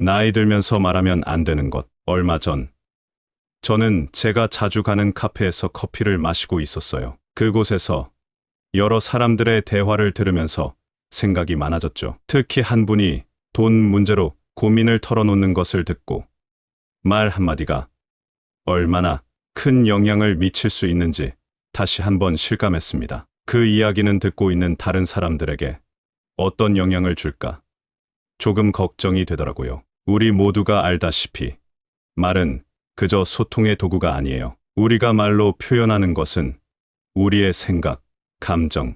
나이 들면서 말하면 안 되는 것. 얼마 전, 저는 제가 자주 가는 카페에서 커피를 마시고 있었어요. 그곳에서 여러 사람들의 대화를 들으면서 생각이 많아졌죠. 특히 한 분이 돈 문제로 고민을 털어놓는 것을 듣고 말 한마디가 얼마나 큰 영향을 미칠 수 있는지 다시 한번 실감했습니다. 그 이야기는 듣고 있는 다른 사람들에게 어떤 영향을 줄까 조금 걱정이 되더라고요. 우리 모두가 알다시피 말은 그저 소통의 도구가 아니에요. 우리가 말로 표현하는 것은 우리의 생각, 감정,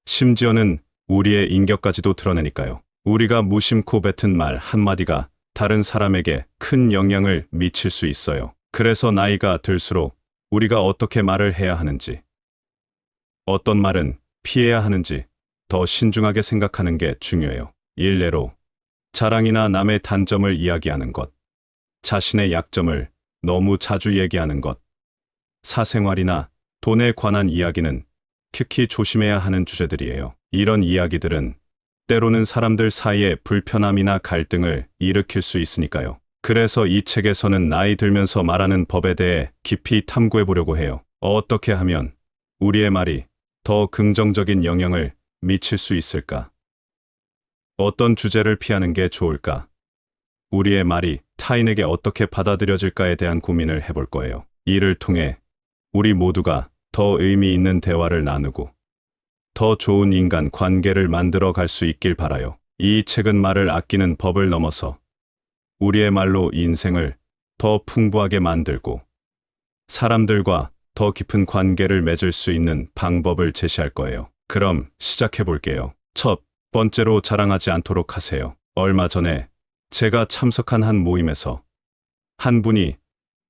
심지어는 우리의 인격까지도 드러내니까요. 우리가 무심코 뱉은 말 한마디가 다른 사람에게 큰 영향을 미칠 수 있어요. 그래서 나이가 들수록 우리가 어떻게 말을 해야 하는지, 어떤 말은 피해야 하는지 더 신중하게 생각하는 게 중요해요. 일례로 자랑이나 남의 단점을 이야기하는 것, 자신의 약점을 너무 자주 얘기하는 것, 사생활이나 돈에 관한 이야기는 특히 조심해야 하는 주제들이에요. 이런 이야기들은 때로는 사람들 사이에 불편함이나 갈등을 일으킬 수 있으니까요. 그래서 이 책에서는 나이 들면서 말하는 법에 대해 깊이 탐구해 보려고 해요. 어떻게 하면 우리의 말이 더 긍정적인 영향을 미칠 수 있을까? 어떤 주제를 피하는 게 좋을까? 우리의 말이 타인에게 어떻게 받아들여질까에 대한 고민을 해볼 거예요. 이를 통해 우리 모두가 더 의미 있는 대화를 나누고 더 좋은 인간 관계를 만들어 갈 수 있길 바라요. 이 책은 말을 아끼는 법을 넘어서 우리의 말로 인생을 더 풍부하게 만들고 사람들과 더 깊은 관계를 맺을 수 있는 방법을 제시할 거예요. 그럼 시작해 볼게요. 첫 번째로 자랑하지 않도록 하세요. 얼마 전에 제가 참석한 한 모임에서 한 분이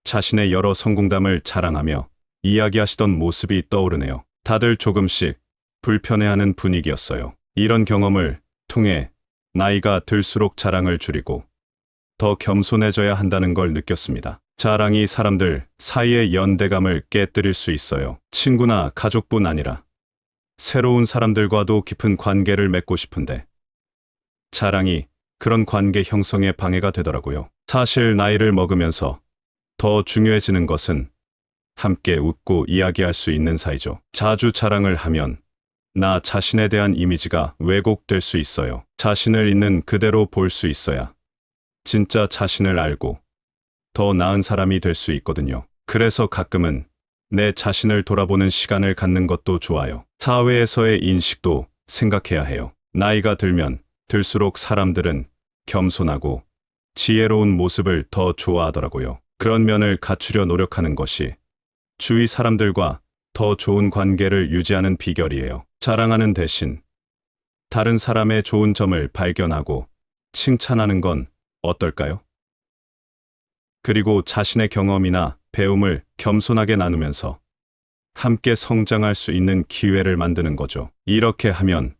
자신의 여러 성공담을 자랑하며 이야기하시던 모습이 떠오르네요. 다들 조금씩 불편해하는 분위기였어요. 이런 경험을 통해 나이가 들수록 자랑을 줄이고 더 겸손해져야 한다는 걸 느꼈습니다. 자랑이 사람들 사이의 연대감을 깨뜨릴 수 있어요. 친구나 가족뿐 아니라 새로운 사람들과도 깊은 관계를 맺고 싶은데 자랑이 그런 관계 형성에 방해가 되더라고요. 사실 나이를 먹으면서 더 중요해지는 것은 함께 웃고 이야기할 수 있는 사이죠. 자주 자랑을 하면 나 자신에 대한 이미지가 왜곡될 수 있어요. 자신을 있는 그대로 볼 수 있어야 진짜 자신을 알고 더 나은 사람이 될 수 있거든요. 그래서 가끔은 내 자신을 돌아보는 시간을 갖는 것도 좋아요. 사회에서의 인식도 생각해야 해요. 나이가 들면 들수록 사람들은 겸손하고 지혜로운 모습을 더 좋아하더라고요. 그런 면을 갖추려 노력하는 것이 주위 사람들과 더 좋은 관계를 유지하는 비결이에요. 자랑하는 대신 다른 사람의 좋은 점을 발견하고 칭찬하는 건 어떨까요? 그리고 자신의 경험이나 배움을 겸손하게 나누면서 함께 성장할 수 있는 기회를 만드는 거죠. 이렇게 하면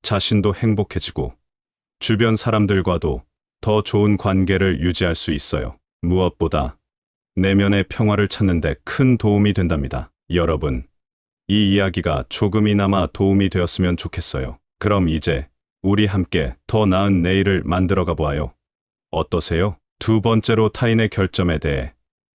자신도 행복해지고 주변 사람들과도 더 좋은 관계를 유지할 수 있어요. 무엇보다 내면의 평화를 찾는 데 큰 도움이 된답니다. 여러분, 이 이야기가 조금이나마 도움이 되었으면 좋겠어요. 그럼 이제 우리 함께 더 나은 내일을 만들어가 보아요. 어떠세요? 두 번째로 타인의 결점에 대해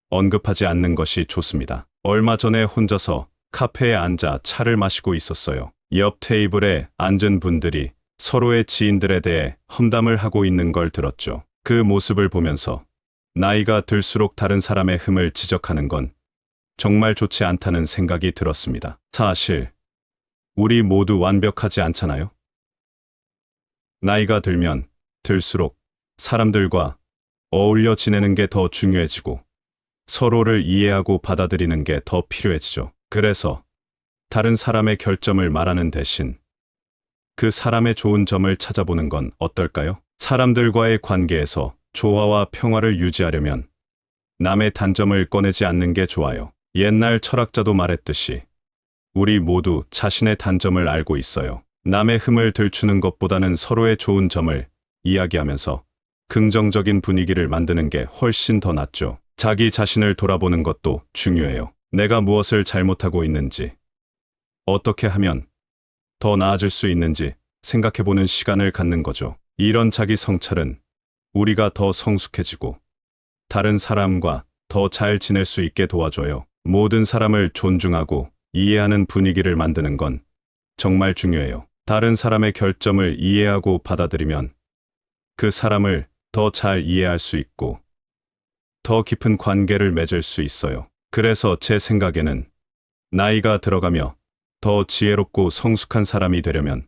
언급하지 않는 것이 좋습니다. 얼마 전에 혼자서 카페에 앉아 차를 마시고 있었어요. 옆 테이블에 앉은 분들이 서로의 지인들에 대해 험담을 하고 있는 걸 들었죠. 그 모습을 보면서 나이가 들수록 다른 사람의 흠을 지적하는 건 정말 좋지 않다는 생각이 들었습니다. 사실 우리 모두 완벽하지 않잖아요? 나이가 들면 들수록 사람들과 어울려 지내는 게 더 중요해지고 서로를 이해하고 받아들이는 게 더 필요해지죠. 그래서 다른 사람의 결점을 말하는 대신 그 사람의 좋은 점을 찾아보는 건 어떨까요? 사람들과의 관계에서 조화와 평화를 유지하려면 남의 단점을 꺼내지 않는 게 좋아요. 옛날 철학자도 말했듯이 우리 모두 자신의 단점을 알고 있어요. 남의 흠을 들추는 것보다는 서로의 좋은 점을 이야기하면서 긍정적인 분위기를 만드는 게 훨씬 더 낫죠. 자기 자신을 돌아보는 것도 중요해요. 내가 무엇을 잘못하고 있는지, 어떻게 하면 더 나아질 수 있는지 생각해보는 시간을 갖는 거죠. 이런 자기 성찰은 우리가 더 성숙해지고 다른 사람과 더 잘 지낼 수 있게 도와줘요. 모든 사람을 존중하고 이해하는 분위기를 만드는 건 정말 중요해요. 다른 사람의 결점을 이해하고 받아들이면 그 사람을 더 잘 이해할 수 있고 더 깊은 관계를 맺을 수 있어요. 그래서 제 생각에는 나이가 들어가며 더 지혜롭고 성숙한 사람이 되려면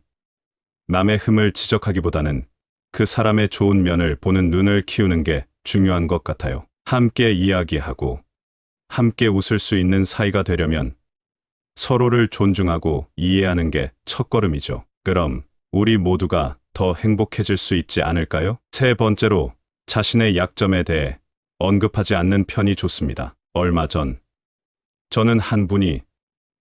남의 흠을 지적하기보다는 그 사람의 좋은 면을 보는 눈을 키우는 게 중요한 것 같아요. 함께 이야기하고 함께 웃을 수 있는 사이가 되려면 서로를 존중하고 이해하는 게 첫걸음이죠. 그럼 우리 모두가 더 행복해질 수 있지 않을까요? 세 번째로, 자신의 약점에 대해 언급하지 않는 편이 좋습니다. 얼마 전 저는 한 분이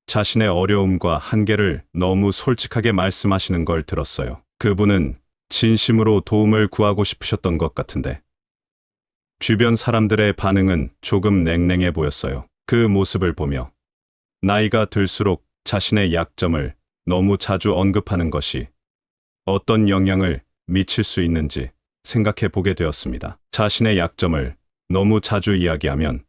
자신의 어려움과 한계를 너무 솔직하게 말씀하시는 걸 들었어요. 그분은 진심으로 도움을 구하고 싶으셨던 것 같은데 주변 사람들의 반응은 조금 냉랭해 보였어요. 그 모습을 보며 나이가 들수록 자신의 약점을 너무 자주 언급하는 것이 어떤 영향을 미칠 수 있는지 생각해 보게 되었습니다. 자신의 약점을 너무 자주 이야기하면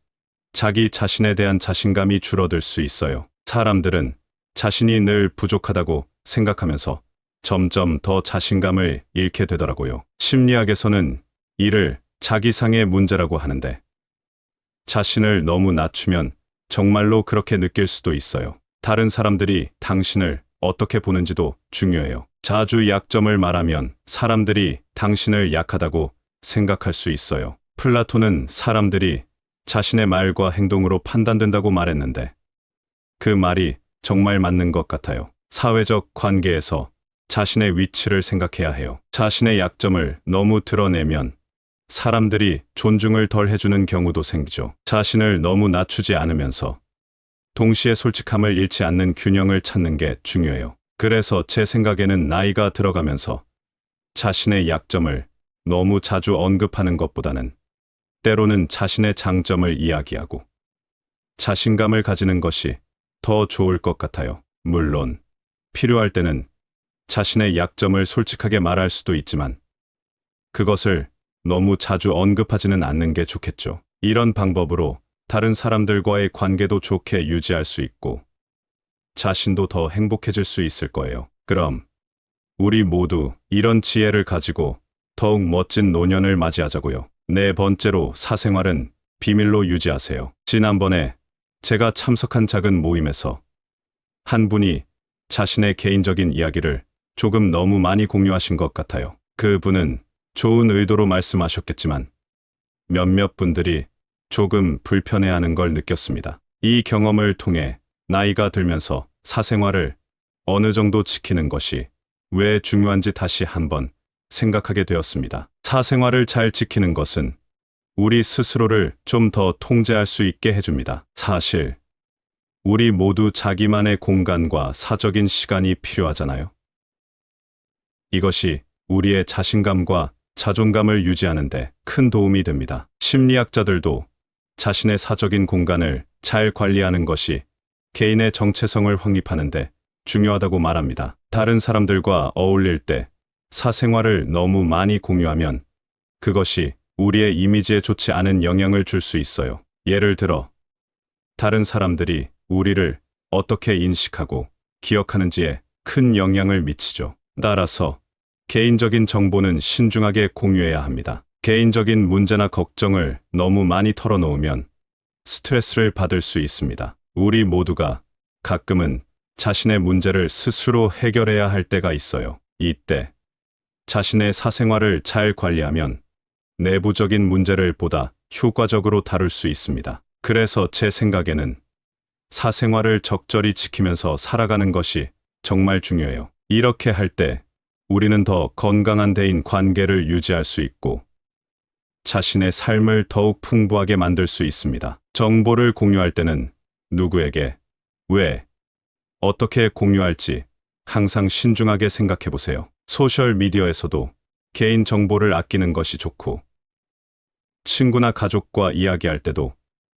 자기 자신에 대한 자신감이 줄어들 수 있어요. 사람들은 자신이 늘 부족하다고 생각하면서 점점 더 자신감을 잃게 되더라고요. 심리학에서는 이를 자기상의 문제라고 하는데 자신을 너무 낮추면 정말로 그렇게 느낄 수도 있어요. 다른 사람들이 당신을 어떻게 보는지도 중요해요. 자주 약점을 말하면 사람들이 당신을 약하다고 생각할 수 있어요. 플라톤은 사람들이 자신의 말과 행동으로 판단된다고 말했는데 그 말이 정말 맞는 것 같아요. 사회적 관계에서 자신의 위치를 생각해야 해요. 자신의 약점을 너무 드러내면 사람들이 존중을 덜 해주는 경우도 생기죠. 자신을 너무 낮추지 않으면서 동시에 솔직함을 잃지 않는 균형을 찾는 게 중요해요. 그래서 제 생각에는 나이가 들어가면서 자신의 약점을 너무 자주 언급하는 것보다는 때로는 자신의 장점을 이야기하고 자신감을 가지는 것이 더 좋을 것 같아요. 물론 필요할 때는 자신의 약점을 솔직하게 말할 수도 있지만 그것을 너무 자주 언급하지는 않는 게 좋겠죠. 이런 방법으로 다른 사람들과의 관계도 좋게 유지할 수 있고 자신도 더 행복해질 수 있을 거예요. 그럼 우리 모두 이런 지혜를 가지고 더욱 멋진 노년을 맞이하자고요. 네 번째로, 사생활은 비밀로 유지하세요. 지난번에 제가 참석한 작은 모임에서 한 분이 자신의 개인적인 이야기를 조금 너무 많이 공유하신 것 같아요. 그분은 좋은 의도로 말씀하셨겠지만 몇몇 분들이 조금 불편해하는 걸 느꼈습니다. 이 경험을 통해 나이가 들면서 사생활을 어느 정도 지키는 것이 왜 중요한지 다시 한번 생각하게 되었습니다. 사생활을 잘 지키는 것은 우리 스스로를 좀 더 통제할 수 있게 해줍니다. 사실 우리 모두 자기만의 공간과 사적인 시간이 필요하잖아요. 이것이 우리의 자신감과 자존감을 유지하는 데 큰 도움이 됩니다. 심리학자들도 자신의 사적인 공간을 잘 관리하는 것이 개인의 정체성을 확립하는 데 중요하다고 말합니다. 다른 사람들과 어울릴 때 사생활을 너무 많이 공유하면 그것이 우리의 이미지에 좋지 않은 영향을 줄 수 있어요. 예를 들어 다른 사람들이 우리를 어떻게 인식하고 기억하는지에 큰 영향을 미치죠. 따라서 개인적인 정보는 신중하게 공유해야 합니다. 개인적인 문제나 걱정을 너무 많이 털어놓으면 스트레스를 받을 수 있습니다. 우리 모두가 가끔은 자신의 문제를 스스로 해결해야 할 때가 있어요. 이때 자신의 사생활을 잘 관리하면 내부적인 문제를 보다 효과적으로 다룰 수 있습니다. 그래서 제 생각에는 사생활을 적절히 지키면서 살아가는 것이 정말 중요해요. 이렇게 할 때 우리는 더 건강한 대인 관계를 유지할 수 있고 자신의 삶을 더욱 풍부하게 만들 수 있습니다. 정보를 공유할 때는 누구에게, 왜, 어떻게 공유할지 항상 신중하게 생각해 보세요. 소셜미디어에서도 개인 정보를 아끼는 것이 좋고 친구나 가족과 이야기할 때도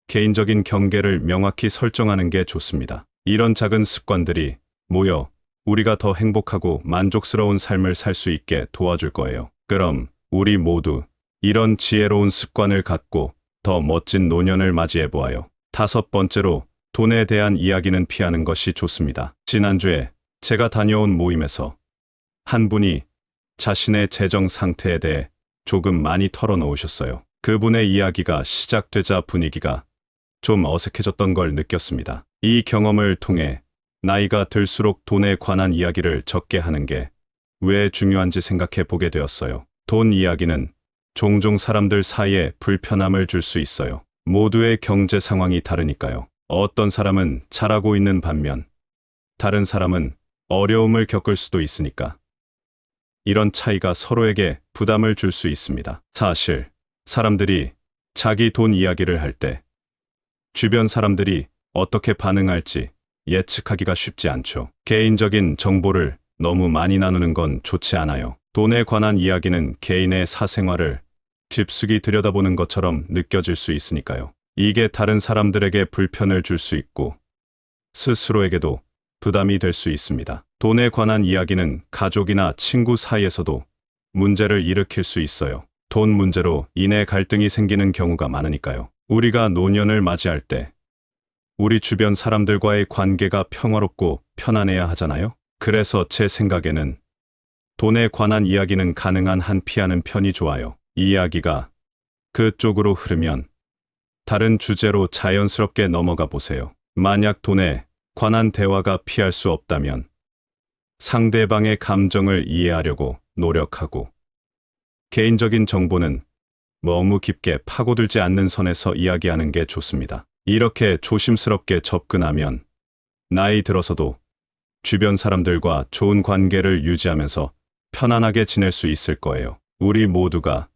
개인적인 경계를 명확히 설정하는 게 좋습니다. 이런 작은 습관들이 모여 우리가 더 행복하고 만족스러운 삶을 살 수 있게 도와줄 거예요. 그럼 우리 모두 이런 지혜로운 습관을 갖고 더 멋진 노년을 맞이해 보아요. 다섯 번째로 돈에 대한 이야기는 피하는 것이 좋습니다. 지난주에 제가 다녀온 모임에서 한 분이 자신의 재정 상태에 대해 조금 많이 털어놓으셨어요. 그분의 이야기가 시작되자 분위기가 좀 어색해졌던 걸 느꼈습니다. 이 경험을 통해 나이가 들수록 돈에 관한 이야기를 적게 하는 게 왜 중요한지 생각해 보게 되었어요. 돈 이야기는 종종 사람들 사이에 불편함을 줄 수 있어요. 모두의 경제 상황이 다르니까요. 어떤 사람은 잘하고 있는 반면 다른 사람은 어려움을 겪을 수도 있으니까 이런 차이가 서로에게 부담을 줄 수 있습니다. 사실 사람들이 자기 돈 이야기를 할 때 주변 사람들이 어떻게 반응할지 예측하기가 쉽지 않죠. 개인적인 정보를 너무 많이 나누는 건 좋지 않아요. 돈에 관한 이야기는 개인의 사생활을 깊숙이 들여다보는 것처럼 느껴질 수 있으니까요. 이게 다른 사람들에게 불편을 줄 수 있고 스스로에게도 부담이 될 수 있습니다. 돈에 관한 이야기는 가족이나 친구 사이에서도 문제를 일으킬 수 있어요. 돈 문제로 인해 갈등이 생기는 경우가 많으니까요. 우리가 노년을 맞이할 때 우리 주변 사람들과의 관계가 평화롭고 편안해야 하잖아요. 그래서 제 생각에는 돈에 관한 이야기는 가능한 한 피하는 편이 좋아요. 이야기가 그쪽으로 흐르면 다른 주제로 자연스럽게 넘어가 보세요. 만약 돈에 관한 대화가 피할 수 없다면 상대방의 감정을 이해하려고 노력하고 개인적인 정보는 너무 깊게 파고들지 않는 선에서 이야기하는 게 좋습니다. 이렇게 조심스럽게 접근하면 나이 들어서도 주변 사람들과 좋은 관계를 유지하면서 편안하게 지낼 수 있을 거예요. 우리 모두가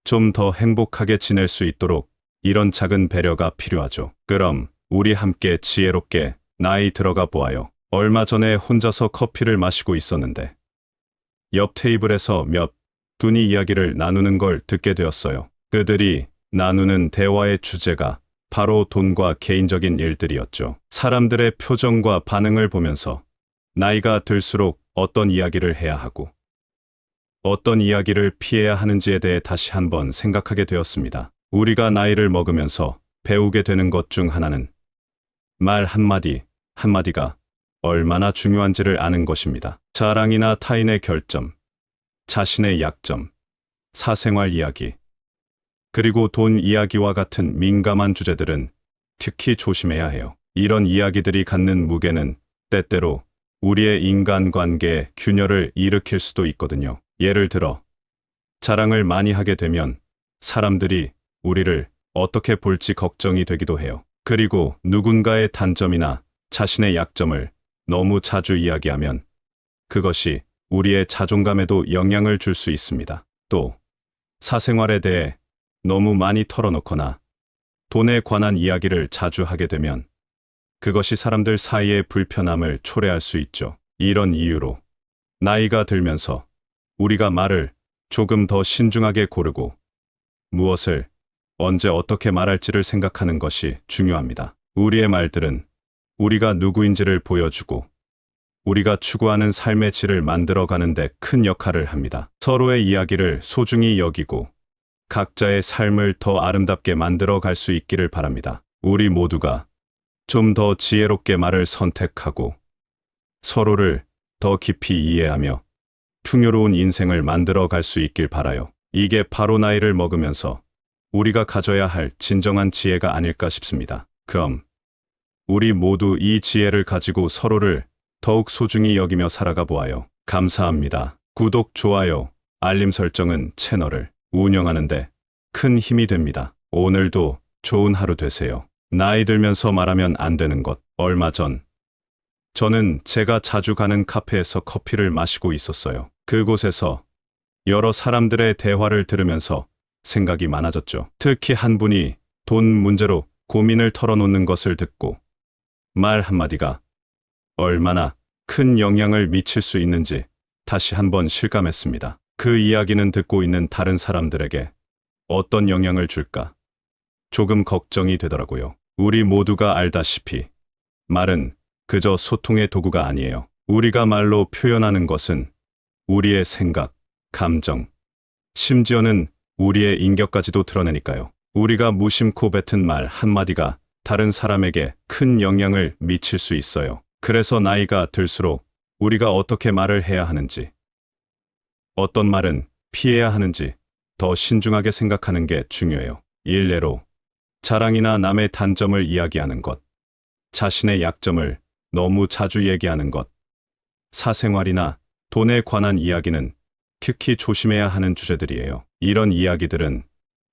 좀 더 행복하게 지낼 수 있도록 이런 작은 배려가 필요하죠. 그럼 우리 함께 지혜롭게 나이 들어가 보아요. 얼마 전에 혼자서 커피를 마시고 있었는데 옆 테이블에서 몇 분이 이야기를 나누는 걸 듣게 되었어요. 그들이 나누는 대화의 주제가 바로 돈과 개인적인 일들이었죠. 사람들의 표정과 반응을 보면서 나이가 들수록 어떤 이야기를 해야 하고 어떤 이야기를 피해야 하는지에 대해 다시 한번 생각하게 되었습니다. 우리가 나이를 먹으면서 배우게 되는 것 중 하나는 말 한마디 한마디가 얼마나 중요한지를 아는 것입니다. 자랑이나 타인의 결점, 자신의 약점, 사생활 이야기, 그리고 돈 이야기와 같은 민감한 주제들은 특히 조심해야 해요. 이런 이야기들이 갖는 무게는 때때로 우리의 인간관계에 균열을 일으킬 수도 있거든요. 예를 들어 자랑을 많이 하게 되면 사람들이 우리를 어떻게 볼지 걱정이 되기도 해요. 그리고 누군가의 단점이나 자신의 약점을 너무 자주 이야기하면 그것이 우리의 자존감에도 영향을 줄 수 있습니다. 또 사생활에 대해 너무 많이 털어놓거나 돈에 관한 이야기를 자주 하게 되면 그것이 사람들 사이의 불편함을 초래할 수 있죠. 이런 이유로 나이가 들면서 우리가 말을 조금 더 신중하게 고르고 무엇을 언제 어떻게 말할지를 생각하는 것이 중요합니다. 우리의 말들은 우리가 누구인지를 보여주고 우리가 추구하는 삶의 질을 만들어가는 데 큰 역할을 합니다. 서로의 이야기를 소중히 여기고 각자의 삶을 더 아름답게 만들어 갈 수 있기를 바랍니다. 우리 모두가 좀 더 지혜롭게 말을 선택하고 서로를 더 깊이 이해하며 풍요로운 인생을 만들어 갈 수 있길 바라요. 이게 바로 나이를 먹으면서 우리가 가져야 할 진정한 지혜가 아닐까 싶습니다. 그럼 우리 모두 이 지혜를 가지고 서로를 더욱 소중히 여기며 살아가 보아요. 감사합니다. 구독, 좋아요, 알림 설정은 채널을 운영하는데 큰 힘이 됩니다. 오늘도 좋은 하루 되세요. 나이 들면서 말하면 안 되는 것. 얼마 전 저는 제가 자주 가는 카페에서 커피를 마시고 있었어요. 그곳에서 여러 사람들의 대화를 들으면서 생각이 많아졌죠. 특히 한 분이 돈 문제로 고민을 털어놓는 것을 듣고 말 한마디가 얼마나 큰 영향을 미칠 수 있는지 다시 한번 실감했습니다. 그 이야기는 듣고 있는 다른 사람들에게 어떤 영향을 줄까 조금 걱정이 되더라고요. 우리 모두가 알다시피 말은 그저 소통의 도구가 아니에요. 우리가 말로 표현하는 것은 우리의 생각, 감정, 심지어는 우리의 인격까지도 드러내니까요. 우리가 무심코 뱉은 말 한마디가 다른 사람에게 큰 영향을 미칠 수 있어요. 그래서 나이가 들수록 우리가 어떻게 말을 해야 하는지, 어떤 말은 피해야 하는지 더 신중하게 생각하는 게 중요해요. 일례로 자랑이나 남의 단점을 이야기하는 것, 자신의 약점을 너무 자주 얘기하는 것, 사생활이나 돈에 관한 이야기는 특히 조심해야 하는 주제들이에요. 이런 이야기들은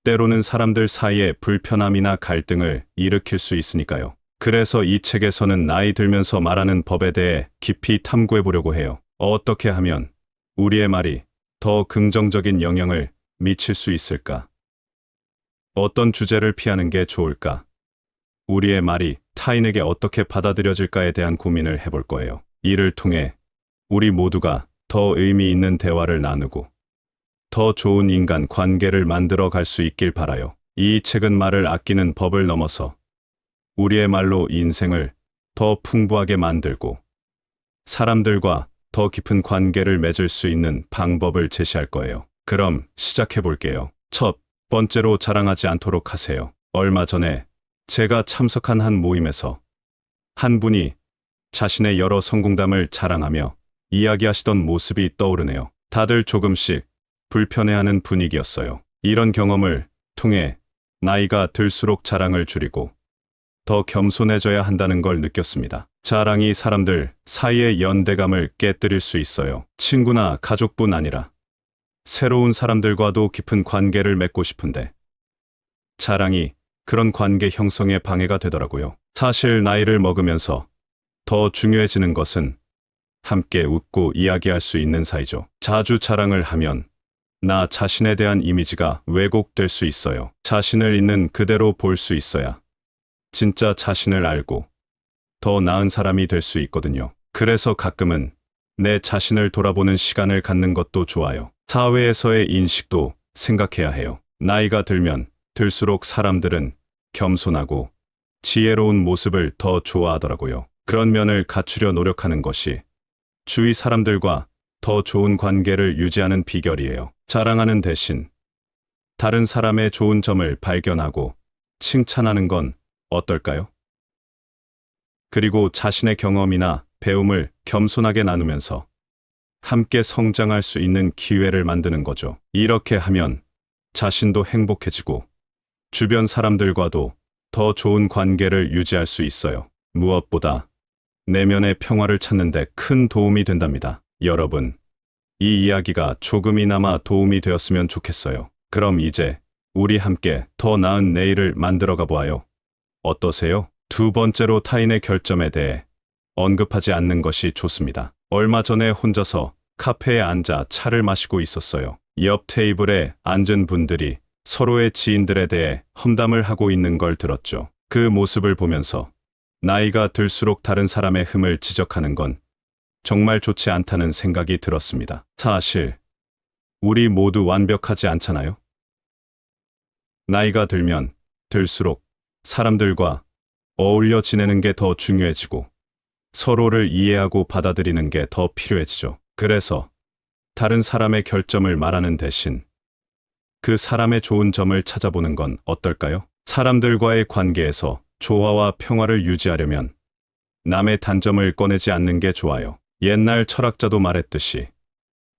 때로는 사람들 사이에 불편함이나 갈등을 일으킬 수 있으니까요. 그래서 이 책에서는 나이 들면서 말하는 법에 대해 깊이 탐구해 보려고 해요. 어떻게 하면 우리의 말이 더 긍정적인 영향을 미칠 수 있을까? 어떤 주제를 피하는 게 좋을까? 우리의 말이 타인에게 어떻게 받아들여질까에 대한 고민을 해볼 거예요. 이를 통해 우리 모두가 더 의미 있는 대화를 나누고 더 좋은 인간 관계를 만들어 갈 수 있길 바라요. 이 책은 말을 아끼는 법을 넘어서 우리의 말로 인생을 더 풍부하게 만들고 사람들과 더 깊은 관계를 맺을 수 있는 방법을 제시할 거예요. 그럼 시작해 볼게요. 첫 번째로 자랑하지 않도록 하세요. 얼마 전에 제가 참석한 한 모임에서 한 분이 자신의 여러 성공담을 자랑하며 이야기하시던 모습이 떠오르네요. 다들 조금씩 불편해하는 분위기였어요. 이런 경험을 통해 나이가 들수록 자랑을 줄이고 더 겸손해져야 한다는 걸 느꼈습니다. 자랑이 사람들 사이의 연대감을 깨뜨릴 수 있어요. 친구나 가족뿐 아니라 새로운 사람들과도 깊은 관계를 맺고 싶은데 자랑이 그런 관계 형성에 방해가 되더라고요. 사실 나이를 먹으면서 더 중요해지는 것은 함께 웃고 이야기할 수 있는 사이죠. 자주 자랑을 하면 나 자신에 대한 이미지가 왜곡될 수 있어요. 자신을 있는 그대로 볼 수 있어야 진짜 자신을 알고 더 나은 사람이 될 수 있거든요. 그래서 가끔은 내 자신을 돌아보는 시간을 갖는 것도 좋아요. 사회에서의 인식도 생각해야 해요. 나이가 들면 들수록 사람들은 겸손하고 지혜로운 모습을 더 좋아하더라고요. 그런 면을 갖추려 노력하는 것이 주위 사람들과 더 좋은 관계를 유지하는 비결이에요. 자랑하는 대신 다른 사람의 좋은 점을 발견하고 칭찬하는 건 어떨까요? 그리고 자신의 경험이나 배움을 겸손하게 나누면서 함께 성장할 수 있는 기회를 만드는 거죠. 이렇게 하면 자신도 행복해지고 주변 사람들과도 더 좋은 관계를 유지할 수 있어요. 무엇보다 내면의 평화를 찾는 데 큰 도움이 된답니다. 여러분, 이 이야기가 조금이나마 도움이 되었으면 좋겠어요. 그럼 이제 우리 함께 더 나은 내일을 만들어가 보아요. 어떠세요? 두 번째로 타인의 결점에 대해 언급하지 않는 것이 좋습니다. 얼마 전에 혼자서 카페에 앉아 차를 마시고 있었어요. 옆 테이블에 앉은 분들이 서로의 지인들에 대해 험담을 하고 있는 걸 들었죠. 그 모습을 보면서 나이가 들수록 다른 사람의 흠을 지적하는 건 정말 좋지 않다는 생각이 들었습니다. 사실 우리 모두 완벽하지 않잖아요? 나이가 들면 들수록 사람들과 어울려 지내는 게 더 중요해지고 서로를 이해하고 받아들이는 게 더 필요해지죠. 그래서 다른 사람의 결점을 말하는 대신 그 사람의 좋은 점을 찾아보는 건 어떨까요? 사람들과의 관계에서 조화와 평화를 유지하려면 남의 단점을 꺼내지 않는 게 좋아요. 옛날 철학자도 말했듯이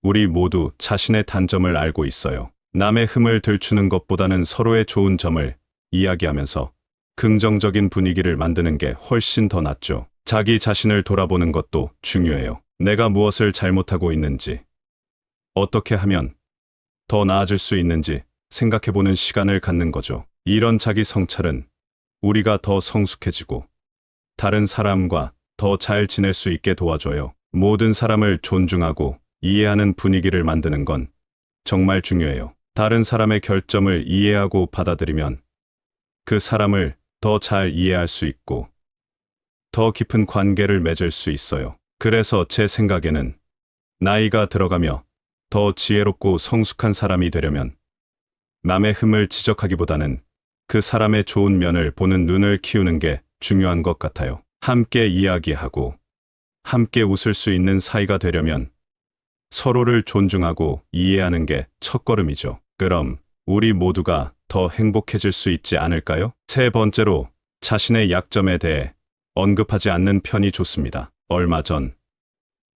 우리 모두 자신의 단점을 알고 있어요. 남의 흠을 들추는 것보다는 서로의 좋은 점을 이야기하면서 긍정적인 분위기를 만드는 게 훨씬 더 낫죠. 자기 자신을 돌아보는 것도 중요해요. 내가 무엇을 잘못하고 있는지, 어떻게 하면 더 나아질 수 있는지 생각해보는 시간을 갖는 거죠. 이런 자기 성찰은 우리가 더 성숙해지고 다른 사람과 더 잘 지낼 수 있게 도와줘요. 모든 사람을 존중하고 이해하는 분위기를 만드는 건 정말 중요해요. 다른 사람의 결점을 이해하고 받아들이면 그 사람을 더 잘 이해할 수 있고 더 깊은 관계를 맺을 수 있어요. 그래서 제 생각에는 나이가 들어가며 더 지혜롭고 성숙한 사람이 되려면 남의 흠을 지적하기보다는 그 사람의 좋은 면을 보는 눈을 키우는 게 중요한 것 같아요. 함께 이야기하고 함께 웃을 수 있는 사이가 되려면 서로를 존중하고 이해하는 게 첫걸음이죠. 그럼 우리 모두가 더 행복해질 수 있지 않을까요? 세 번째로, 자신의 약점에 대해 언급하지 않는 편이 좋습니다. 얼마 전,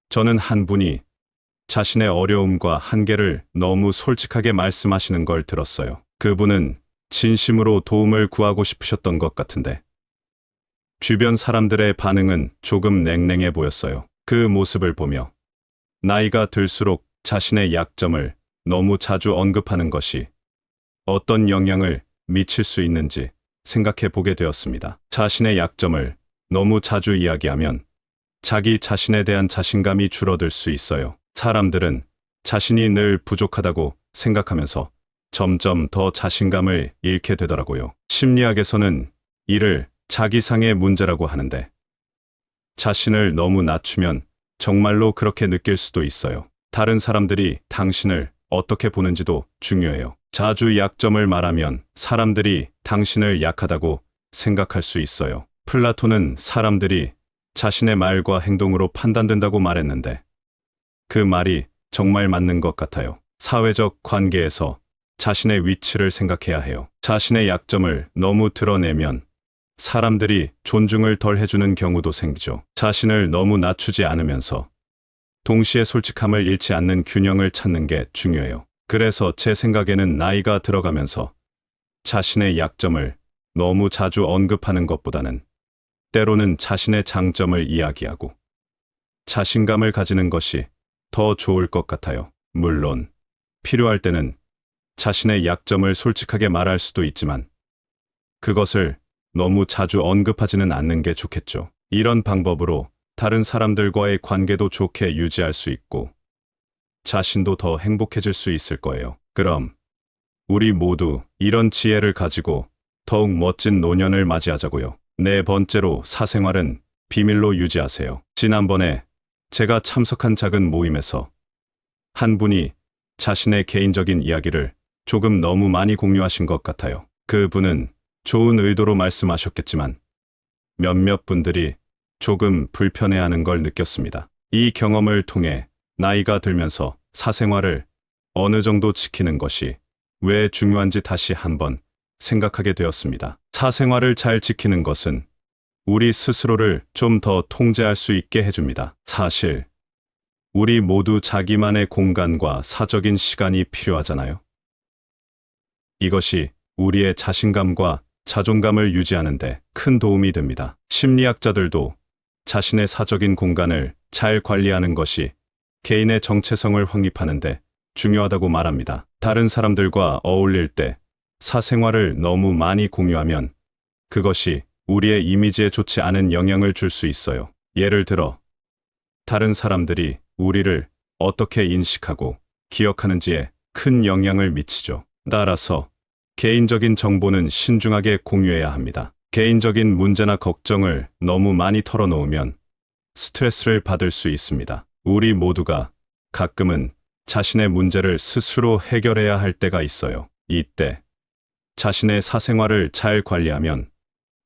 저는 한 분이 자신의 어려움과 한계를 너무 솔직하게 말씀하시는 걸 들었어요. 그분은 진심으로 도움을 구하고 싶으셨던 것 같은데, 주변 사람들의 반응은 조금 냉랭해 보였어요. 그 모습을 보며 나이가 들수록 자신의 약점을 너무 자주 언급하는 것이 어떤 영향을 미칠 수 있는지 생각해 보게 되었습니다. 자신의 약점을 너무 자주 이야기하면 자기 자신에 대한 자신감이 줄어들 수 있어요. 사람들은 자신이 늘 부족하다고 생각하면서 점점 더 자신감을 잃게 되더라고요. 심리학에서는 이를 자기상의 문제라고 하는데, 자신을 너무 낮추면 정말로 그렇게 느낄 수도 있어요. 다른 사람들이 당신을 어떻게 보는지도 중요해요. 자주 약점을 말하면 사람들이 당신을 약하다고 생각할 수 있어요. 플라톤은 사람들이 자신의 말과 행동으로 판단된다고 말했는데, 그 말이 정말 맞는 것 같아요. 사회적 관계에서 자신의 위치를 생각해야 해요. 자신의 약점을 너무 드러내면 사람들이 존중을 덜 해주는 경우도 생기죠. 자신을 너무 낮추지 않으면서 동시에 솔직함을 잃지 않는 균형을 찾는 게 중요해요. 그래서 제 생각에는 나이가 들어가면서 자신의 약점을 너무 자주 언급하는 것보다는 때로는 자신의 장점을 이야기하고 자신감을 가지는 것이 더 좋을 것 같아요. 물론 필요할 때는 자신의 약점을 솔직하게 말할 수도 있지만, 그것을 너무 자주 언급하지는 않는 게 좋겠죠. 이런 방법으로 다른 사람들과의 관계도 좋게 유지할 수 있고 자신도 더 행복해질 수 있을 거예요. 그럼 우리 모두 이런 지혜를 가지고 더욱 멋진 노년을 맞이하자고요. 네 번째로, 사생활은 비밀로 유지하세요. 지난번에 제가 참석한 작은 모임에서 한 분이 자신의 개인적인 이야기를 조금 너무 많이 공유하신 것 같아요. 그 분은 좋은 의도로 말씀하셨겠지만 몇몇 분들이 조금 불편해하는 걸 느꼈습니다. 이 경험을 통해 나이가 들면서 사생활을 어느 정도 지키는 것이 왜 중요한지 다시 한번 생각하게 되었습니다. 사생활을 잘 지키는 것은 우리 스스로를 좀 더 통제할 수 있게 해줍니다. 사실 우리 모두 자기만의 공간과 사적인 시간이 필요하잖아요. 이것이 우리의 자신감과 자존감을 유지하는데 큰 도움이 됩니다. 심리학자들도 자신의 사적인 공간을 잘 관리하는 것이 개인의 정체성을 확립하는데 중요하다고 말합니다. 다른 사람들과 어울릴 때 사생활을 너무 많이 공유하면 그것이 우리의 이미지에 좋지 않은 영향을 줄 수 있어요. 예를 들어, 다른 사람들이 우리를 어떻게 인식하고 기억하는지에 큰 영향을 미치죠. 따라서 개인적인 정보는 신중하게 공유해야 합니다. 개인적인 문제나 걱정을 너무 많이 털어놓으면 스트레스를 받을 수 있습니다. 우리 모두가 가끔은 자신의 문제를 스스로 해결해야 할 때가 있어요. 이때 자신의 사생활을 잘 관리하면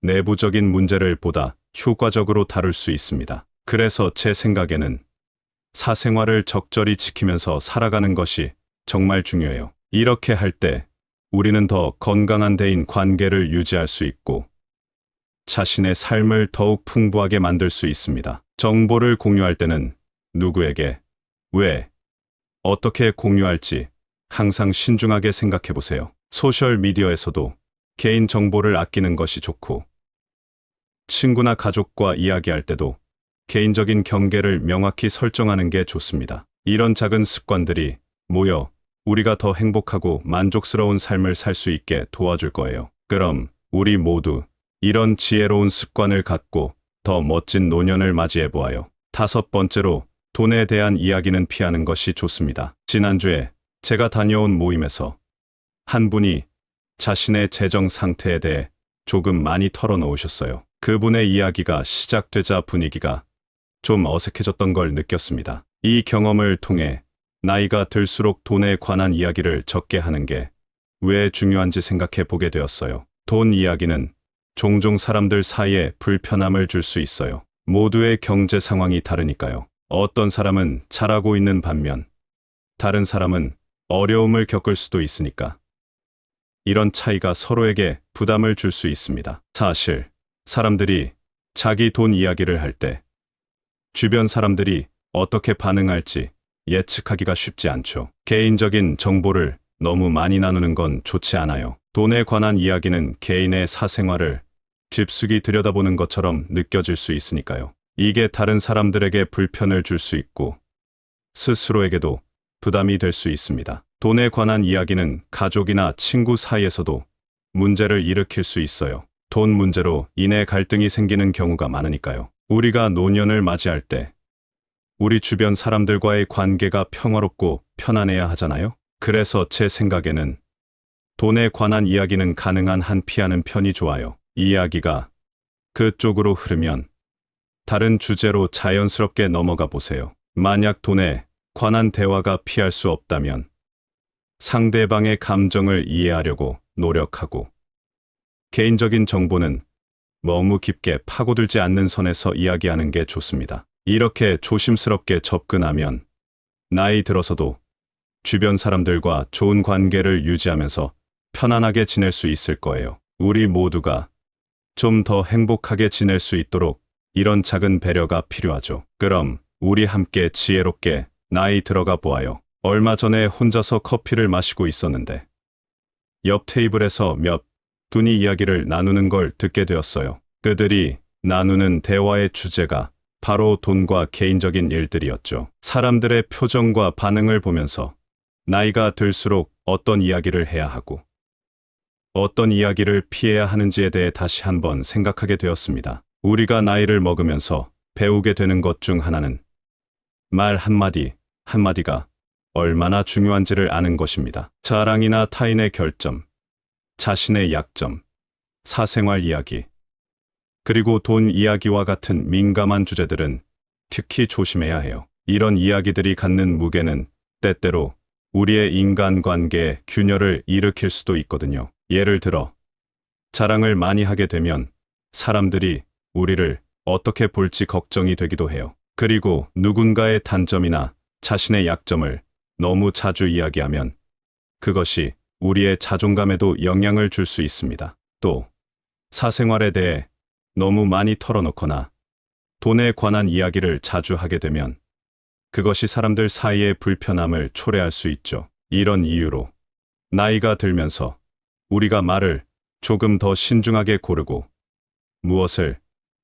내부적인 문제를 보다 효과적으로 다룰 수 있습니다. 그래서 제 생각에는 사생활을 적절히 지키면서 살아가는 것이 정말 중요해요. 이렇게 할 때 우리는 더 건강한 대인 관계를 유지할 수 있고 자신의 삶을 더욱 풍부하게 만들 수 있습니다. 정보를 공유할 때는 누구에게, 왜, 어떻게 공유할지 항상 신중하게 생각해 보세요. 소셜미디어에서도 개인 정보를 아끼는 것이 좋고, 친구나 가족과 이야기할 때도 개인적인 경계를 명확히 설정하는 게 좋습니다. 이런 작은 습관들이 모여 우리가 더 행복하고 만족스러운 삶을 살 수 있게 도와줄 거예요. 그럼 우리 모두 이런 지혜로운 습관을 갖고 더 멋진 노년을 맞이해 보아요. 다섯 번째로, 돈에 대한 이야기는 피하는 것이 좋습니다. 지난주에 제가 다녀온 모임에서 한 분이 자신의 재정 상태에 대해 조금 많이 털어놓으셨어요. 그분의 이야기가 시작되자 분위기가 좀 어색해졌던 걸 느꼈습니다. 이 경험을 통해 나이가 들수록 돈에 관한 이야기를 적게 하는 게 왜 중요한지 생각해 보게 되었어요. 돈 이야기는 종종 사람들 사이에 불편함을 줄 수 있어요. 모두의 경제 상황이 다르니까요. 어떤 사람은 잘하고 있는 반면 다른 사람은 어려움을 겪을 수도 있으니까 이런 차이가 서로에게 부담을 줄 수 있습니다. 사실, 사람들이 자기 돈 이야기를 할 때 주변 사람들이 어떻게 반응할지 예측하기가 쉽지 않죠. 개인적인 정보를 너무 많이 나누는 건 좋지 않아요. 돈에 관한 이야기는 개인의 사생활을 깊숙이 들여다보는 것처럼 느껴질 수 있으니까요. 이게 다른 사람들에게 불편을 줄 수 있고 스스로에게도 부담이 될 수 있습니다. 돈에 관한 이야기는 가족이나 친구 사이에서도 문제를 일으킬 수 있어요. 돈 문제로 인해 갈등이 생기는 경우가 많으니까요. 우리가 노년을 맞이할 때 우리 주변 사람들과의 관계가 평화롭고 편안해야 하잖아요. 그래서 제 생각에는 돈에 관한 이야기는 가능한 한 피하는 편이 좋아요. 이야기가 그쪽으로 흐르면 다른 주제로 자연스럽게 넘어가 보세요. 만약 돈에 관한 대화가 피할 수 없다면 상대방의 감정을 이해하려고 노력하고 개인적인 정보는 너무 깊게 파고들지 않는 선에서 이야기하는 게 좋습니다. 이렇게 조심스럽게 접근하면 나이 들어서도 주변 사람들과 좋은 관계를 유지하면서 편안하게 지낼 수 있을 거예요. 우리 모두가 좀 더 행복하게 지낼 수 있도록 이런 작은 배려가 필요하죠. 그럼 우리 함께 지혜롭게 나이 들어가 보아요. 얼마 전에 혼자서 커피를 마시고 있었는데 옆 테이블에서 몇 분이 이야기를 나누는 걸 듣게 되었어요. 그들이 나누는 대화의 주제가 바로 돈과 개인적인 일들이었죠. 사람들의 표정과 반응을 보면서 나이가 들수록 어떤 이야기를 해야 하고 어떤 이야기를 피해야 하는지에 대해 다시 한번 생각하게 되었습니다. 우리가 나이를 먹으면서 배우게 되는 것 중 하나는 말 한마디 한마디가 얼마나 중요한지를 아는 것입니다. 자랑이나 타인의 결점, 자신의 약점, 사생활 이야기, 그리고 돈 이야기와 같은 민감한 주제들은 특히 조심해야 해요. 이런 이야기들이 갖는 무게는 때때로 우리의 인간관계에 균열을 일으킬 수도 있거든요. 예를 들어, 자랑을 많이 하게 되면 사람들이 우리를 어떻게 볼지 걱정이 되기도 해요. 그리고 누군가의 단점이나 자신의 약점을 너무 자주 이야기하면 그것이 우리의 자존감에도 영향을 줄 수 있습니다. 또, 사생활에 대해 너무 많이 털어놓거나 돈에 관한 이야기를 자주 하게 되면 그것이 사람들 사이의 불편함을 초래할 수 있죠. 이런 이유로 나이가 들면서 우리가 말을 조금 더 신중하게 고르고 무엇을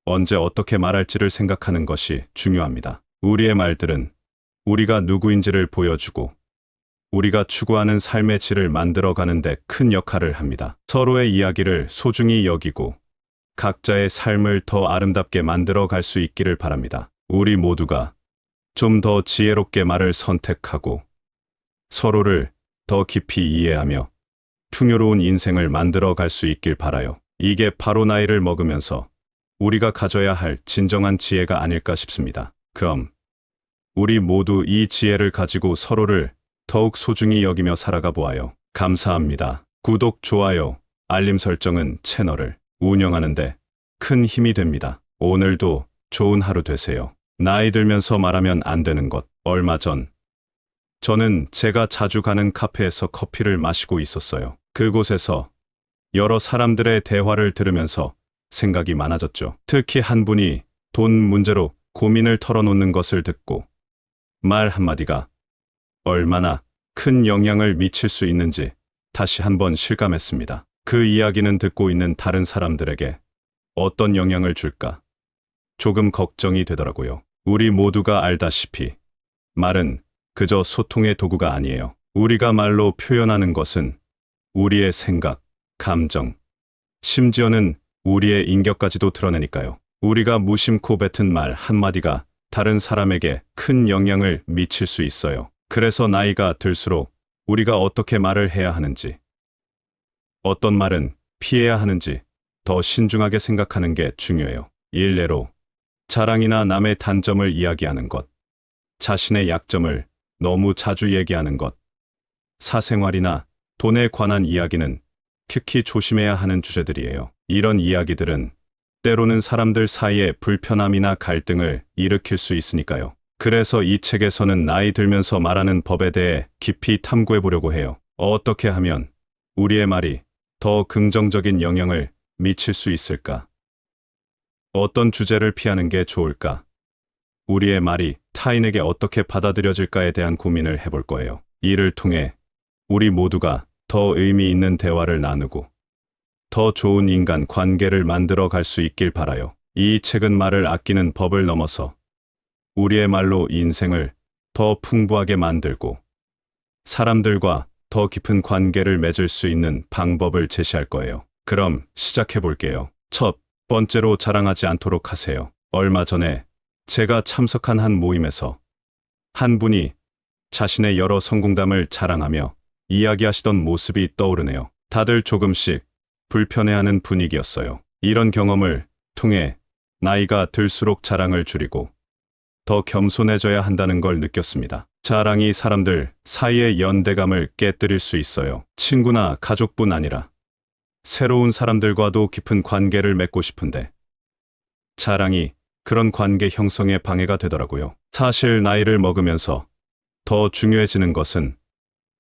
언제 어떻게 말할지를 생각하는 것이 중요합니다. 우리의 말들은 우리가 누구인지를 보여주고 우리가 추구하는 삶의 질을 만들어가는 데 큰 역할을 합니다. 서로의 이야기를 소중히 여기고 각자의 삶을 더 아름답게 만들어 갈 수 있기를 바랍니다. 우리 모두가 좀 더 지혜롭게 말을 선택하고 서로를 더 깊이 이해하며 풍요로운 인생을 만들어 갈 수 있길 바라요. 이게 바로 나이를 먹으면서 우리가 가져야 할 진정한 지혜가 아닐까 싶습니다. 그럼 우리 모두 이 지혜를 가지고 서로를 더욱 소중히 여기며 살아가 보아요. 감사합니다. 구독, 좋아요, 알림 설정은 채널을 운영하는데 큰 힘이 됩니다. 오늘도 좋은 하루 되세요. 나이 들면서 말하면 안 되는 것. 얼마 전 저는 제가 자주 가는 카페에서 커피를 마시고 있었어요. 그곳에서 여러 사람들의 대화를 들으면서 생각이 많아졌죠. 특히 한 분이 돈 문제로 고민을 털어놓는 것을 듣고 말 한마디가 얼마나 큰 영향을 미칠 수 있는지 다시 한번 실감했습니다. 그 이야기는 듣고 있는 다른 사람들에게 어떤 영향을 줄까 조금 걱정이 되더라고요. 우리 모두가 알다시피 말은 그저 소통의 도구가 아니에요. 우리가 말로 표현하는 것은 우리의 생각, 감정, 심지어는 우리의 인격까지도 드러내니까요. 우리가 무심코 뱉은 말 한마디가 다른 사람에게 큰 영향을 미칠 수 있어요. 그래서 나이가 들수록 우리가 어떻게 말을 해야 하는지, 어떤 말은 피해야 하는지 더 신중하게 생각하는 게 중요해요. 일례로 자랑이나 남의 단점을 이야기하는 것, 자신의 약점을 너무 자주 얘기하는 것, 사생활이나 돈에 관한 이야기는 특히 조심해야 하는 주제들이에요. 이런 이야기들은 때로는 사람들 사이에 불편함이나 갈등을 일으킬 수 있으니까요. 그래서 이 책에서는 나이 들면서 말하는 법에 대해 깊이 탐구해 보려고 해요. 어떻게 하면 우리의 말이 더 긍정적인 영향을 미칠 수 있을까? 어떤 주제를 피하는 게 좋을까? 우리의 말이 타인에게 어떻게 받아들여질까에 대한 고민을 해볼 거예요. 이를 통해 우리 모두가 더 의미 있는 대화를 나누고 더 좋은 인간 관계를 만들어 갈 수 있길 바라요. 이 책은 말을 아끼는 법을 넘어서 우리의 말로 인생을 더 풍부하게 만들고 사람들과 더 깊은 관계를 맺을 수 있는 방법을 제시할 거예요. 그럼 시작해 볼게요. 첫 번째로 자랑하지 않도록 하세요. 얼마 전에 제가 참석한 한 모임에서 한 분이 자신의 여러 성공담을 자랑하며 이야기하시던 모습이 떠오르네요. 다들 조금씩 불편해하는 분위기였어요. 이런 경험을 통해 나이가 들수록 자랑을 줄이고 더 겸손해져야 한다는 걸 느꼈습니다. 자랑이 사람들 사이의 연대감을 깨뜨릴 수 있어요. 친구나 가족뿐 아니라 새로운 사람들과도 깊은 관계를 맺고 싶은데 자랑이 그런 관계 형성에 방해가 되더라고요. 사실 나이를 먹으면서 더 중요해지는 것은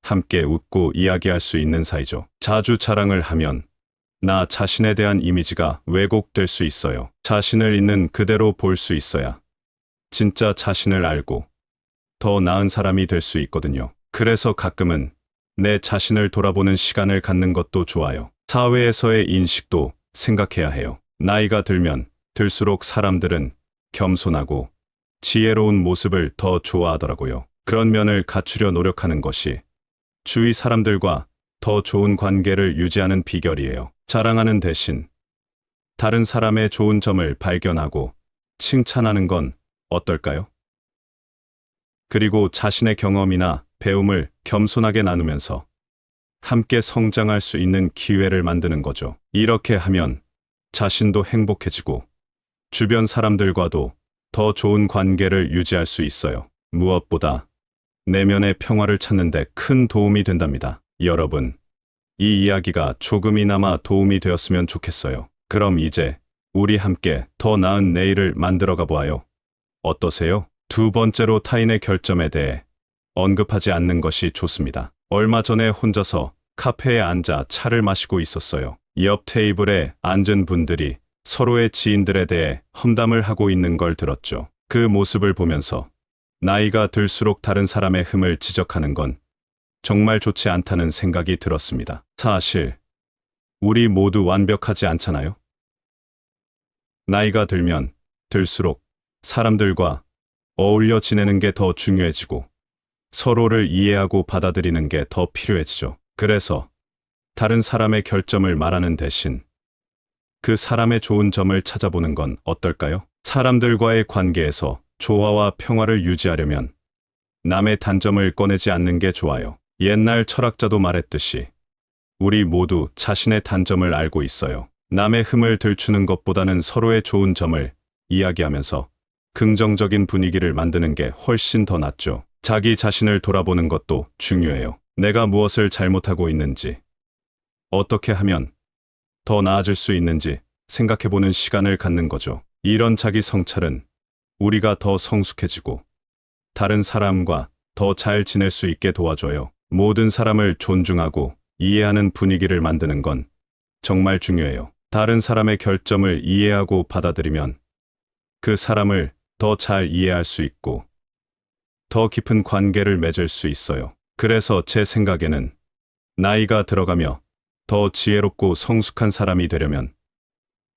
함께 웃고 이야기할 수 있는 사이죠. 자주 자랑을 하면 나 자신에 대한 이미지가 왜곡될 수 있어요. 자신을 있는 그대로 볼 수 있어야 진짜 자신을 알고 더 나은 사람이 될 수 있거든요. 그래서 가끔은 내 자신을 돌아보는 시간을 갖는 것도 좋아요. 사회에서의 인식도 생각해야 해요. 나이가 들면 들수록 사람들은 겸손하고 지혜로운 모습을 더 좋아하더라고요. 그런 면을 갖추려 노력하는 것이 주위 사람들과 더 좋은 관계를 유지하는 비결이에요. 자랑하는 대신 다른 사람의 좋은 점을 발견하고 칭찬하는 건 어떨까요? 그리고 자신의 경험이나 배움을 겸손하게 나누면서 함께 성장할 수 있는 기회를 만드는 거죠. 이렇게 하면 자신도 행복해지고 주변 사람들과도 더 좋은 관계를 유지할 수 있어요. 무엇보다 내면의 평화를 찾는 데 큰 도움이 된답니다. 여러분, 이 이야기가 조금이나마 도움이 되었으면 좋겠어요. 그럼 이제 우리 함께 더 나은 내일을 만들어가 보아요. 어떠세요? 두 번째로 타인의 결점에 대해 언급하지 않는 것이 좋습니다. 얼마 전에 혼자서 카페에 앉아 차를 마시고 있었어요. 옆 테이블에 앉은 분들이 서로의 지인들에 대해 험담을 하고 있는 걸 들었죠. 그 모습을 보면서 나이가 들수록 다른 사람의 흠을 지적하는 건 정말 좋지 않다는 생각이 들었습니다. 사실 우리 모두 완벽하지 않잖아요? 나이가 들면 들수록 사람들과 어울려 지내는 게 더 중요해지고 서로를 이해하고 받아들이는 게 더 필요해지죠. 그래서 다른 사람의 결점을 말하는 대신 그 사람의 좋은 점을 찾아보는 건 어떨까요? 사람들과의 관계에서 조화와 평화를 유지하려면 남의 단점을 꺼내지 않는 게 좋아요. 옛날 철학자도 말했듯이 우리 모두 자신의 단점을 알고 있어요. 남의 흠을 들추는 것보다는 서로의 좋은 점을 이야기하면서 긍정적인 분위기를 만드는 게 훨씬 더 낫죠. 자기 자신을 돌아보는 것도 중요해요. 내가 무엇을 잘못하고 있는지, 어떻게 하면 더 나아질 수 있는지 생각해보는 시간을 갖는 거죠. 이런 자기 성찰은 우리가 더 성숙해지고 다른 사람과 더 잘 지낼 수 있게 도와줘요. 모든 사람을 존중하고 이해하는 분위기를 만드는 건 정말 중요해요. 다른 사람의 결점을 이해하고 받아들이면 그 사람을 더 잘 이해할 수 있고 더 깊은 관계를 맺을 수 있어요. 그래서 제 생각에는 나이가 들어가며 더 지혜롭고 성숙한 사람이 되려면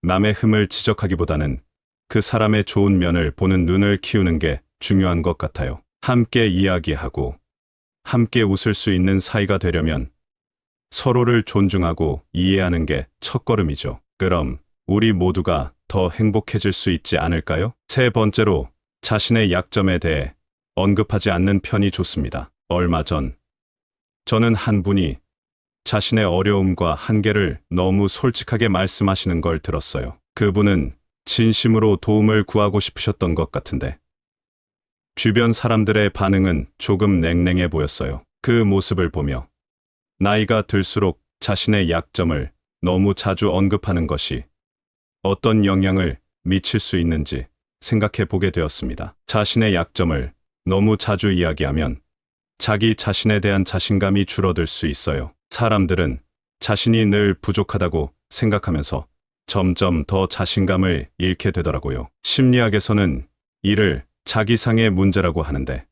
남의 흠을 지적하기보다는 그 사람의 좋은 면을 보는 눈을 키우는 게 중요한 것 같아요. 함께 이야기하고 함께 웃을 수 있는 사이가 되려면 서로를 존중하고 이해하는 게 첫걸음이죠. 그럼 우리 모두가 더 행복해질 수 있지 않을까요? 세 번째로 자신의 약점에 대해 언급하지 않는 편이 좋습니다. 얼마 전 저는 한 분이 자신의 어려움과 한계를 너무 솔직하게 말씀하시는 걸 들었어요. 그분은 진심으로 도움을 구하고 싶으셨던 것 같은데 주변 사람들의 반응은 조금 냉랭해 보였어요. 그 모습을 보며 나이가 들수록 자신의 약점을 너무 자주 언급하는 것이 어떤 영향을 미칠 수 있는지 생각해 보게 되었습니다. 자신의 약점을 너무 자주 이야기하면 자기 자신에 대한 자신감이 줄어들 수 있어요. 사람들은 자신이 늘 부족하다고 생각하면서 점점 더 자신감을 잃게 되더라고요. 심리학에서는 이를 자기상의 문제라고 하는데,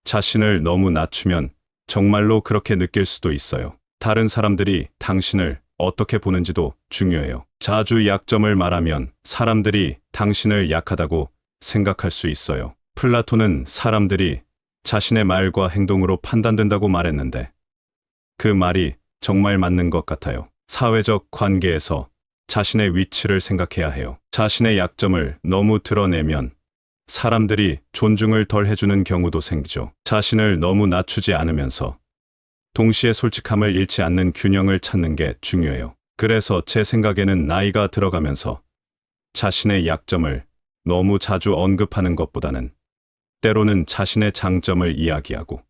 자신을 너무 낮추면 정말로 그렇게 느낄 수도 있어요. 다른 사람들이 당신을 어떻게 보는지도 중요해요. 자주 약점을 말하면 사람들이 당신을 약하다고 생각할 수 있어요. 플라톤은 사람들이 자신의 말과 행동으로 판단된다고 말했는데, 그 말이 정말 맞는 것 같아요. 사회적 관계에서 자신의 위치를 생각해야 해요. 자신의 약점을 너무 드러내면 사람들이 존중을 덜 해주는 경우도 생기죠. 자신을 너무 낮추지 않으면서 동시에 솔직함을 잃지 않는 균형을 찾는 게 중요해요. 그래서 제 생각에는 나이가 들어가면서 자신의 약점을 너무 자주 언급하는 것보다는 때로는 자신의 장점을 이야기하고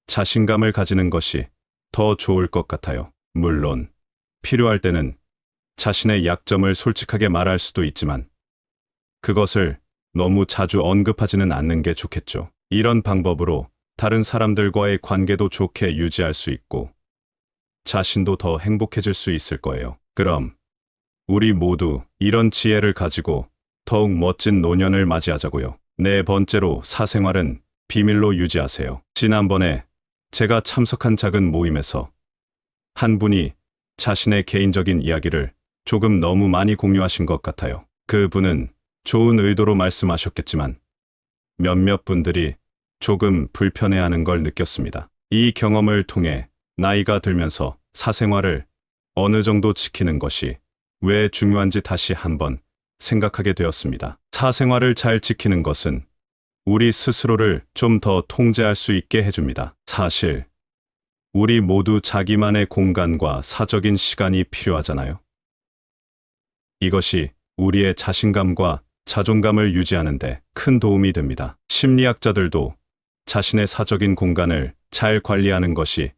자신감을 가지는 것이 더 좋을 것 같아요. 물론 필요할 때는 자신의 약점을 솔직하게 말할 수도 있지만 그것을 너무 자주 언급하지는 않는 게 좋겠죠. 이런 방법으로 다른 사람들과의 관계도 좋게 유지할 수 있고 자신도 더 행복해질 수 있을 거예요. 그럼 우리 모두 이런 지혜를 가지고 더욱 멋진 노년을 맞이하자고요. 네 번째로, 사생활은 비밀로 유지하세요. 지난번에 제가 참석한 작은 모임에서 한 분이 자신의 개인적인 이야기를 조금 너무 많이 공유하신 것 같아요. 그 분은 좋은 의도로 말씀하셨겠지만 몇몇 분들이 조금 불편해하는 걸 느꼈습니다. 이 경험을 통해 나이가 들면서 사생활을 어느 정도 지키는 것이 왜 중요한지 다시 한번 생각하게 되었습니다. 사생활을 잘 지키는 것은 우리 스스로를 좀 더 통제할 수 있게 해줍니다. 사실 우리 모두 자기만의 공간과 사적인 시간이 필요하잖아요. 이것이 우리의 자신감과 자존감을 유지하는데 큰 도움이 됩니다. 심리학자들도 자신의 사적인 공간을 잘 관리하는 것이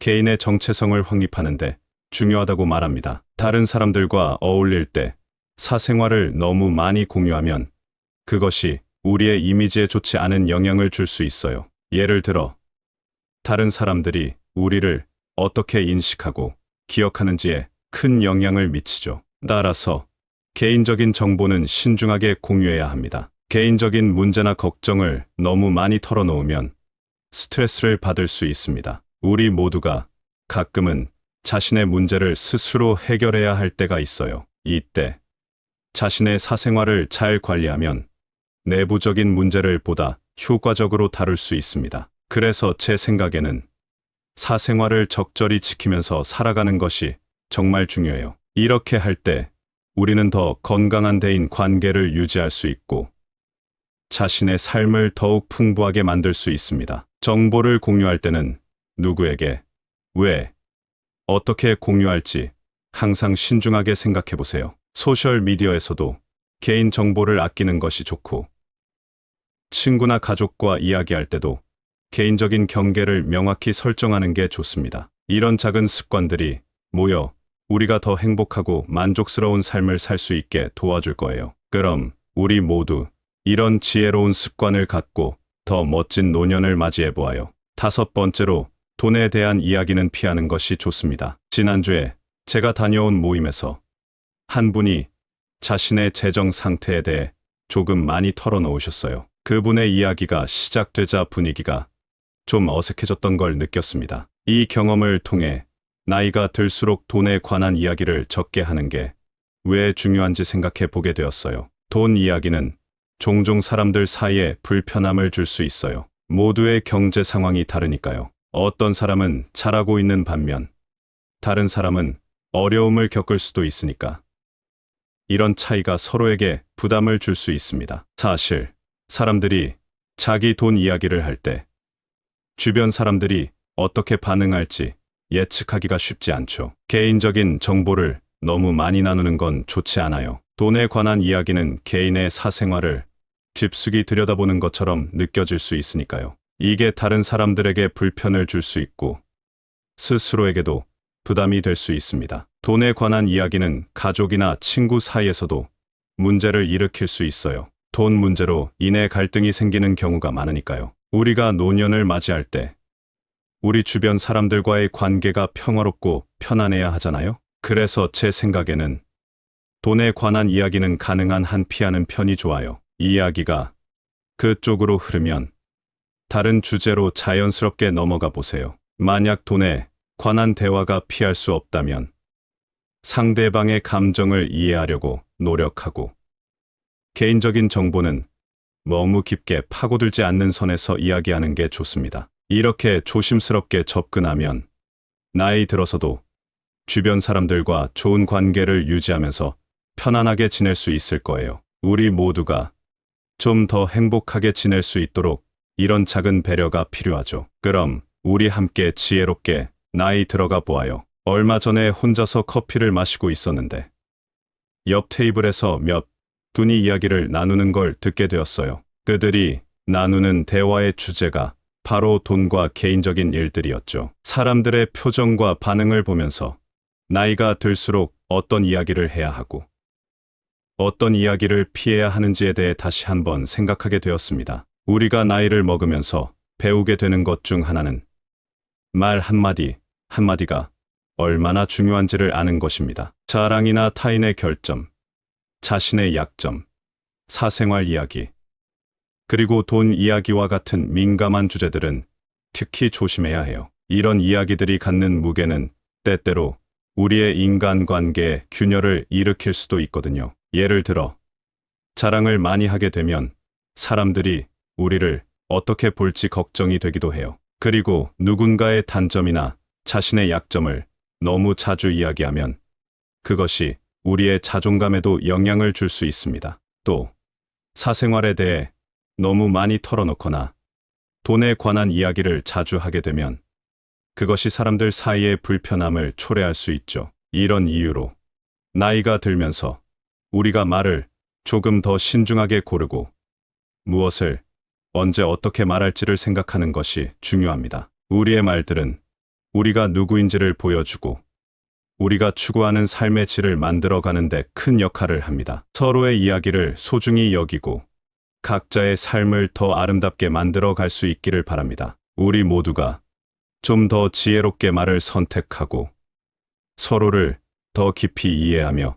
개인의 정체성을 확립하는데 중요하다고 말합니다. 다른 사람들과 어울릴 때 사생활을 너무 많이 공유하면 그것이 우리의 이미지에 좋지 않은 영향을 줄 수 있어요. 예를 들어, 다른 사람들이 우리를 어떻게 인식하고 기억하는지에 큰 영향을 미치죠. 따라서 개인적인 정보는 신중하게 공유해야 합니다. 개인적인 문제나 걱정을 너무 많이 털어놓으면 스트레스를 받을 수 있습니다. 우리 모두가 가끔은 자신의 문제를 스스로 해결해야 할 때가 있어요. 이때 자신의 사생활을 잘 관리하면 내부적인 문제를 보다 효과적으로 다룰 수 있습니다. 그래서 제 생각에는 사생활을 적절히 지키면서 살아가는 것이 정말 중요해요. 이렇게 할 때 우리는 더 건강한 대인 관계를 유지할 수 있고 자신의 삶을 더욱 풍부하게 만들 수 있습니다. 정보를 공유할 때는 누구에게, 왜, 어떻게 공유할지 항상 신중하게 생각해 보세요. 소셜 미디어에서도 개인 정보를 아끼는 것이 좋고, 친구나 가족과 이야기할 때도 개인적인 경계를 명확히 설정하는 게 좋습니다. 이런 작은 습관들이 모여 우리가 더 행복하고 만족스러운 삶을 살 수 있게 도와줄 거예요. 그럼 우리 모두 이런 지혜로운 습관을 갖고 더 멋진 노년을 맞이해 보아요. 다섯 번째로, 돈에 대한 이야기는 피하는 것이 좋습니다. 지난주에 제가 다녀온 모임에서 한 분이 자신의 재정 상태에 대해 조금 많이 털어놓으셨어요. 그분의 이야기가 시작되자 분위기가 좀 어색해졌던 걸 느꼈습니다. 이 경험을 통해 나이가 들수록 돈에 관한 이야기를 적게 하는 게 왜 중요한지 생각해 보게 되었어요. 돈 이야기는 종종 사람들 사이에 불편함을 줄 수 있어요. 모두의 경제 상황이 다르니까요. 어떤 사람은 잘하고 있는 반면 다른 사람은 어려움을 겪을 수도 있으니까 이런 차이가 서로에게 부담을 줄 수 있습니다. 사실 사람들이 자기 돈 이야기를 할 때 주변 사람들이 어떻게 반응할지 예측하기가 쉽지 않죠. 개인적인 정보를 너무 많이 나누는 건 좋지 않아요. 돈에 관한 이야기는 개인의 사생활을 깊숙이 들여다보는 것처럼 느껴질 수 있으니까요. 이게 다른 사람들에게 불편을 줄 수 있고 스스로에게도 부담이 될 수 있습니다. 돈에 관한 이야기는 가족이나 친구 사이에서도 문제를 일으킬 수 있어요. 돈 문제로 인해 갈등이 생기는 경우가 많으니까요. 우리가 노년을 맞이할 때 우리 주변 사람들과의 관계가 평화롭고 편안해야 하잖아요. 그래서 제 생각에는 돈에 관한 이야기는 가능한 한 피하는 편이 좋아요. 이야기가 그쪽으로 흐르면 다른 주제로 자연스럽게 넘어가 보세요. 만약 돈에 관한 대화가 피할 수 없다면 상대방의 감정을 이해하려고 노력하고, 개인적인 정보는 너무 깊게 파고들지 않는 선에서 이야기하는 게 좋습니다. 이렇게 조심스럽게 접근하면 나이 들어서도 주변 사람들과 좋은 관계를 유지하면서 편안하게 지낼 수 있을 거예요. 우리 모두가 좀 더 행복하게 지낼 수 있도록 이런 작은 배려가 필요하죠. 그럼 우리 함께 지혜롭게 나이 들어가 보아요. 얼마 전에 혼자서 커피를 마시고 있었는데 옆 테이블에서 몇 분이 이야기를 나누는 걸 듣게 되었어요. 그들이 나누는 대화의 주제가 바로 돈과 개인적인 일들이었죠. 사람들의 표정과 반응을 보면서 나이가 들수록 어떤 이야기를 해야 하고 어떤 이야기를 피해야 하는지에 대해 다시 한번 생각하게 되었습니다. 우리가 나이를 먹으면서 배우게 되는 것 중 하나는 말 한마디 한마디가 얼마나 중요한지를 아는 것입니다. 자랑이나 타인의 결점, 자신의 약점, 사생활 이야기, 그리고 돈 이야기와 같은 민감한 주제들은 특히 조심해야 해요. 이런 이야기들이 갖는 무게는 때때로 우리의 인간관계에 균열을 일으킬 수도 있거든요. 예를 들어 자랑을 많이 하게 되면 사람들이 우리를 어떻게 볼지 걱정이 되기도 해요. 그리고 누군가의 단점이나 자신의 약점을 너무 자주 이야기하면 그것이 우리의 자존감에도 영향을 줄 수 있습니다. 또 사생활에 대해 너무 많이 털어놓거나 돈에 관한 이야기를 자주 하게 되면 그것이 사람들 사이의 불편함을 초래할 수 있죠. 이런 이유로 나이가 들면서 우리가 말을 조금 더 신중하게 고르고 무엇을 언제 어떻게 말할지를 생각하는 것이 중요합니다. 우리의 말들은 우리가 누구인지를 보여주고 우리가 추구하는 삶의 질을 만들어가는 데 큰 역할을 합니다. 서로의 이야기를 소중히 여기고 각자의 삶을 더 아름답게 만들어 갈 수 있기를 바랍니다. 우리 모두가 좀 더 지혜롭게 말을 선택하고 서로를 더 깊이 이해하며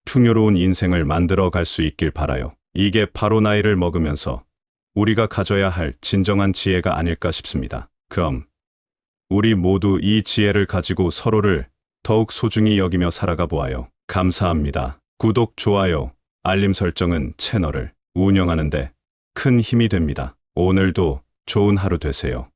풍요로운 인생을 만들어 갈 수 있길 바라요. 이게 바로 나이를 먹으면서 우리가 가져야 할 진정한 지혜가 아닐까 싶습니다. 그럼 우리 모두 이 지혜를 가지고 서로를 더욱 소중히 여기며 살아가 보아요. 감사합니다. 구독, 좋아요, 알림 설정은 채널을 운영하는데 큰 힘이 됩니다. 오늘도 좋은 하루 되세요.